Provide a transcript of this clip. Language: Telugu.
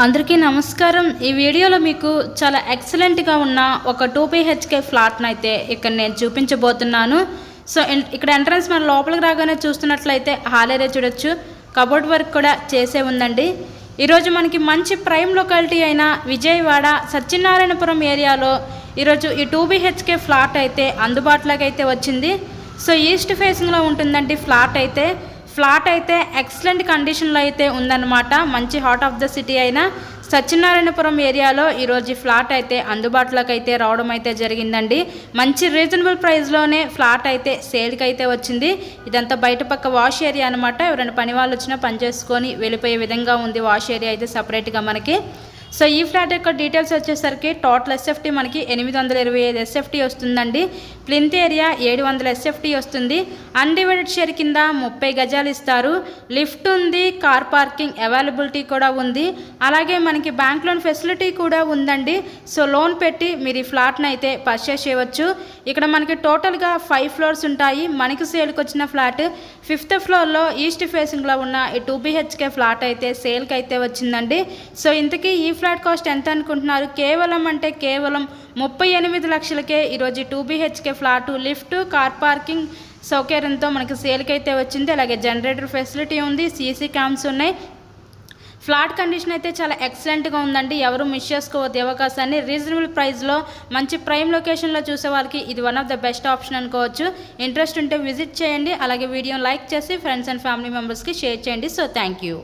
అందరికీ నమస్కారం। ఈ వీడియోలో మీకు చాలా ఎక్సలెంట్గా ఉన్న ఒక 2 BHK ఫ్లాట్ని అయితే ఇక్కడ నేను చూపించబోతున్నాను। సో ఇక్కడ ఎంట్రన్స్ మన లోపలికి రాగానే చూస్తున్నట్లయితే హాల్ ఏరియా చూడొచ్చు, కబోర్డ్ వర్క్ కూడా చేసే ఉందండి। ఈరోజు మనకి మంచి ప్రైమ్ లొకాలిటీ అయిన విజయవాడ సత్యనారాయణపురం ఏరియాలో ఈరోజు ఈ 2 BHK ఫ్లాట్ అయితే అందుబాటులోకి అయితే వచ్చింది। సో ఈస్ట్ ఫేసింగ్లో ఉంటుందండి ఫ్లాట్ అయితే ఎక్సలెంట్ కండిషన్లో అయితే ఉందన్నమాట। మంచి హార్ట్ ఆఫ్ ద సిటీ అయిన సత్యనారాయణపురం ఏరియాలో ఈరోజు ఈ ఫ్లాట్ అయితే అందుబాటులోకి అయితే రావడం అయితే జరిగిందండి। మంచి రీజనబుల్ ప్రైస్లోనే ఫ్లాట్ అయితే సేల్కి అయితే వచ్చింది। ఇదంతా బయట పక్క వాష్ ఏరియా అనమాట। ఎవరైనా పని వాళ్ళు వచ్చినా పని చేసుకొని వెళ్ళిపోయే విధంగా ఉంది వాష్ ఏరియా అయితే సపరేట్గా మనకి। సో ఈ ఫ్లాట్ యొక్క డీటెయిల్స్ వచ్చేసరికి టోటల్ ఎస్ఎఫ్టీ మనకి 825 ఎస్ఎఫ్టీ వస్తుందండి। ప్లింత్ ఏరియా 700 ఎస్ఎఫ్టీ వస్తుంది। అన్డివైడెడ్ షేర్ కింద 30 గజాలు ఇస్తారు। లిఫ్ట్ ఉంది, కార్ పార్కింగ్ అవైలబిలిటీ కూడా ఉంది। అలాగే మనకి బ్యాంక్ లోన్ ఫెసిలిటీ కూడా ఉందండి। సో లోన్ పెట్టి మీరు ఈ ఫ్లాట్ని అయితే పర్చేస్ చేయవచ్చు। ఇక్కడ మనకి టోటల్గా 5 ఫ్లోర్స్ ఉంటాయి। మనకి సేల్కి వచ్చిన ఫ్లాట్ 5th ఫ్లోర్లో ఈస్ట్ ఫేసింగ్లో ఉన్న ఈ 2 BHK ఫ్లాట్ అయితే సేల్కి అయితే వచ్చిందండి। సో ఇంతకీ ఈ ఫ్లాట్ కాస్ట్ ఎంత అనుకుంటున్నారు? కేవలం 38 లక్షలకే ఈరోజు 2 BHK flat lift, car parking సౌకర్యంతో మనకి సేల్కి అయితే వచ్చింది। అలాగే జనరేటర్ ఫెసిలిటీ ఉంది, సీసీ క్యామ్స్ ఉన్నాయి। ఫ్లాట్ కండిషన్ అయితే చాలా ఎక్సలెంట్గా ఉందండి। ఎవరు మిస్ చేసుకోవద్దు అవకాశాన్ని। రీజనబుల్ ప్రైస్లో మంచి ప్రైమ్ లొకేషన్లో చూసే వాళ్ళకి ఇది one of the best option అనుకోవచ్చు। ఇంట్రెస్ట్ ఉంటే విజిట్ చేయండి। అలాగే వీడియోని లైక్ చేసి ఫ్రెండ్స్ అండ్ ఫ్యామిలీ మెంబర్స్కి షేర్ చేయండి। So thank you.